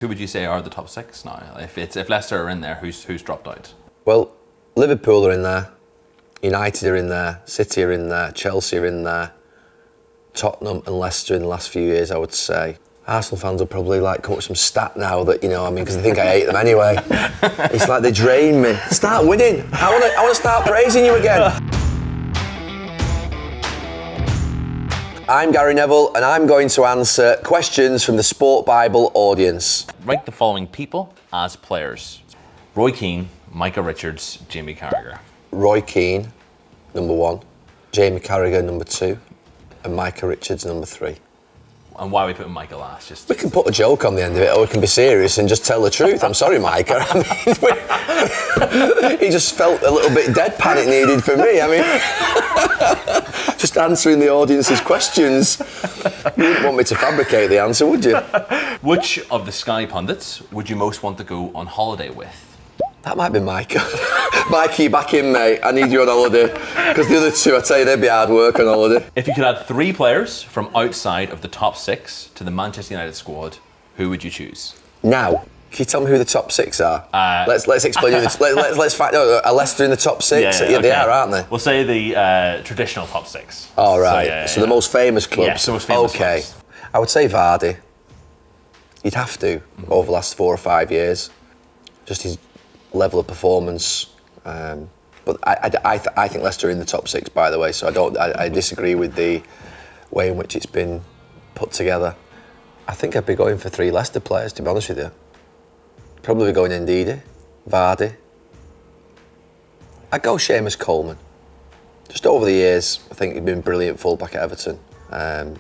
Who would you say are the top six now? If Leicester are in there, who's dropped out? Well, Liverpool are in there, United are in there, City are in there, Chelsea are in there, Tottenham and Leicester in the last few years, I would say. Arsenal fans will probably come up with some stat now that, because they think I hate them anyway. It's like they drain me. Start winning. I want to start praising you again. I'm Gary Neville and I'm going to answer questions from the SPORTbible audience. Rank the following people as players: Roy Keane, Micah Richards, Jamie Carragher. Roy Keane, number 1. Jamie Carragher, number 2. And Micah Richards, number 3. And why are we putting Micah last? We can put a joke on the end of it, or we can be serious and just tell the truth. I'm sorry, Micah. He just felt a little bit deadpan it needed for me. Just answering the audience's questions. You wouldn't want me to fabricate the answer, would you? Which of the Sky pundits would you most want to go on holiday with? That might be Micah. Mikey, back in, mate. I need you on holiday. Because the other two, I tell you, they'd be hard work on holiday. If you could add 3 players from outside of the top 6 to the Manchester United squad, who would you choose? Now, can you tell me who the top 6 are? Let's explain. Let's find. No, are Leicester in the top 6? Yeah, they are, aren't they? We'll say the traditional top 6. Oh, right. So the most famous clubs. Yes, the most famous clubs. I would say Vardy. You'd have to over the last 4 or 5 years. Just his level of performance. But I think Leicester are in the top 6, by the way. So I disagree with the way in which it's been put together. I think I'd be going for 3 Leicester players, to be honest with you. Probably going Ndidi, Vardy. I'd go Seamus Coleman. Just over the years, I think he's been brilliant fullback at Everton.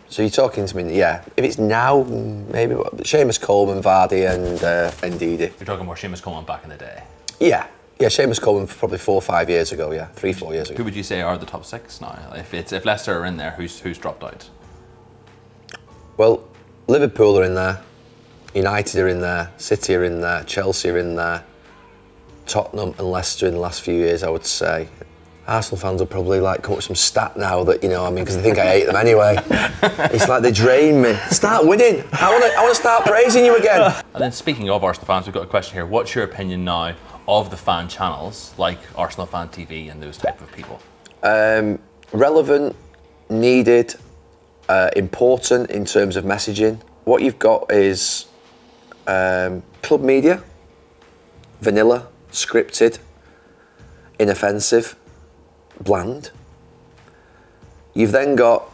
So you're talking to me, yeah. If it's now, maybe Seamus Coleman, Vardy, and Ndidi. You're talking more Seamus Coleman back in the day. Yeah, Seamus Coleman probably 4 or 5 years ago. Yeah, 3 or 4 years ago. Who would you say are the top 6 now? If Leicester are in there, who's dropped out? Well, Liverpool are in there, United are in there, City are in there, Chelsea are in there, Tottenham and Leicester in the last few years, I would say. Arsenal fans will probably come up with some stat now that, because they think I hate them anyway. It's like they drain me. Start winning. I want to start praising you again. And then speaking of Arsenal fans, we've got a question here. What's your opinion now of the fan channels like Arsenal Fan TV and those type of people? Relevant, needed, important in terms of messaging. What you've got is club media, vanilla, scripted, inoffensive, bland. You've then got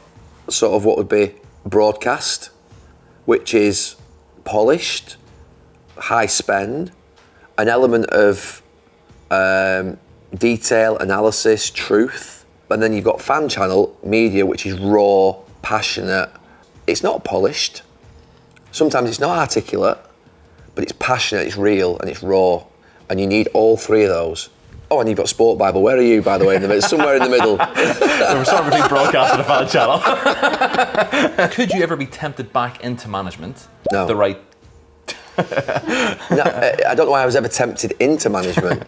sort of what would be broadcast, which is polished, high spend, an element of detail, analysis, truth. And then you've got fan channel media, which is raw, passionate. It's not polished. Sometimes it's not articulate, but it's passionate, it's real, and it's raw. And you need all 3 of those. Oh, and you've got SPORTbible. Where are you, by the way? Somewhere in the middle. We're somewhere between broadcast and a fan channel. Could you ever be tempted back into management? No. The right. No, I don't know why I was ever tempted into management.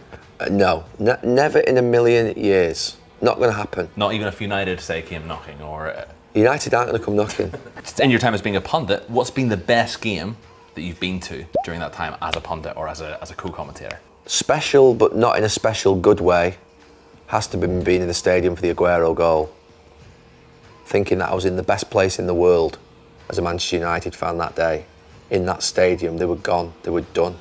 No, never in a million years. Not going to happen. Not even if United, say, came knocking, or... United aren't going to come knocking. In your time as being a pundit, what's been the best game that you've been to during that time as a pundit or as a co-commentator? Special, but not in a special good way, has to be being in the stadium for the Aguero goal. Thinking that I was in the best place in the world as a Manchester United fan that day. In that stadium, they were gone, they were done.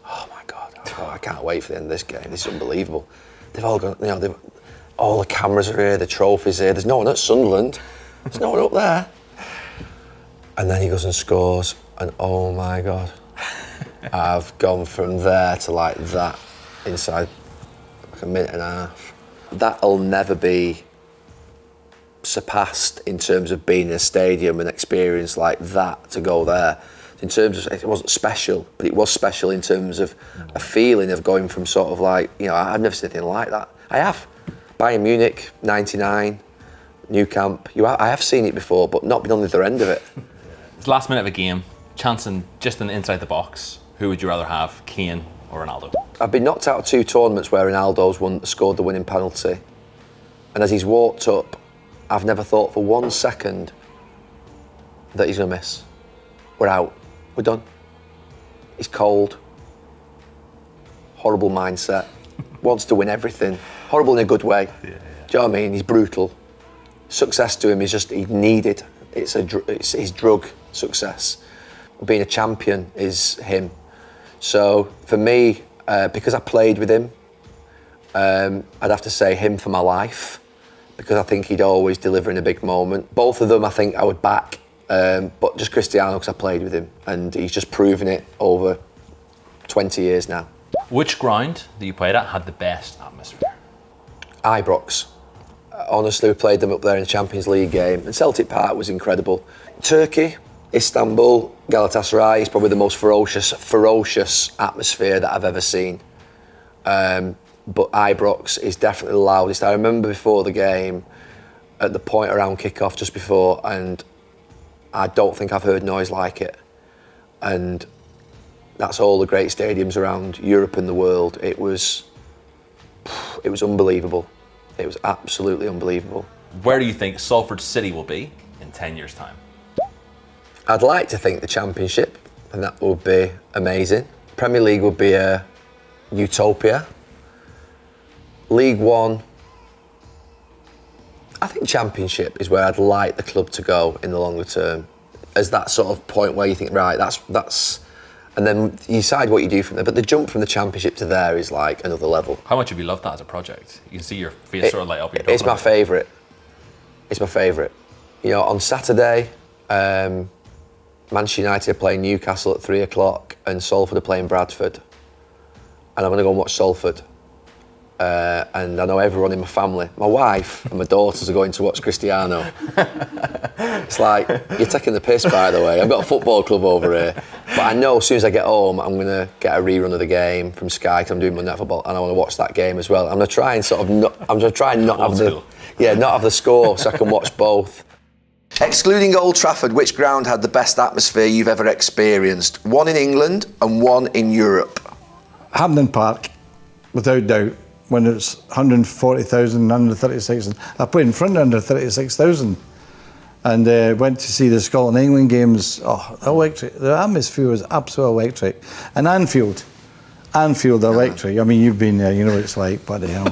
Oh my God, I can't wait for the end of this game. This is unbelievable. They've all gone, all the cameras are here, the trophies here. There's no one at Sunderland. There's no one up there. And then he goes and scores, and oh my God. I've gone from there to like that inside like a minute and a half. That'll never be surpassed in terms of being in a stadium and experience like that, to go there. In terms of, it wasn't special, but it was special in terms of a feeling of going from sort of like, I've never seen anything like that. I have. Bayern Munich, 99, Nou Camp. I have seen it before, but not been on the other end of it. It's the last minute of a game, chancing just inside the box. Who would you rather have, Kane or Ronaldo? I've been knocked out of 2 tournaments where Ronaldo's scored the winning penalty. And as he's walked up, I've never thought for 1 second that he's going to miss. We're out. We're done. He's cold. Horrible mindset. Wants to win everything. Horrible in a good way. Do you know what I mean? He's brutal. Success to him is just, he needed. It's his drug, success. Being a champion is him. So for me, because I played with him, I'd have to say him for my life, because I think he'd always deliver in a big moment. Both of them I think I would back, but just Cristiano because I played with him, and he's just proven it over 20 years now. Which ground that you played at had the best atmosphere? Ibrox. Honestly, we played them up there in the Champions League game, and Celtic Park was incredible. Turkey, Istanbul, Galatasaray is probably the most ferocious atmosphere that I've ever seen. But Ibrox is definitely the loudest. I remember before the game, at the point around kick-off just before, and I don't think I've heard noise like it. And that's all the great stadiums around Europe and the world. It was unbelievable. It was absolutely unbelievable. Where do you think Salford City will be in 10 years' time? I'd like to think the Championship, and that would be amazing. Premier League would be a utopia. League One, I think Championship is where I'd like the club to go in the longer term, as that sort of point where you think, right, that's, and then you decide what you do from there. But the jump from the Championship to there is like another level. How much have you loved that as a project? You can see your face sort of light up. It's my favourite. It's my favourite. You know, on Saturday, Manchester United are playing Newcastle at 3 o'clock and Salford are playing Bradford. And I'm going to go and watch Salford. And I know everyone in my family, my wife and my daughters are going to watch Cristiano. It's like, you're taking the piss, by the way. I've got a football club over here. But I know as soon as I get home, I'm going to get a rerun of the game from Sky because I'm doing Monday Night Football and I want to watch that game as well. I'm going to try and not have the score so I can watch both. Excluding Old Trafford, which ground had the best atmosphere you've ever experienced? One in England and one in Europe. Hampden Park, without doubt, when it's 140,000 under 36,000. I played in front of under 36,000 and went to see the Scotland-England games. Oh, electric. The atmosphere was absolutely electric. And Anfield electric. I mean, you've been there, you know what it's like, bloody hell.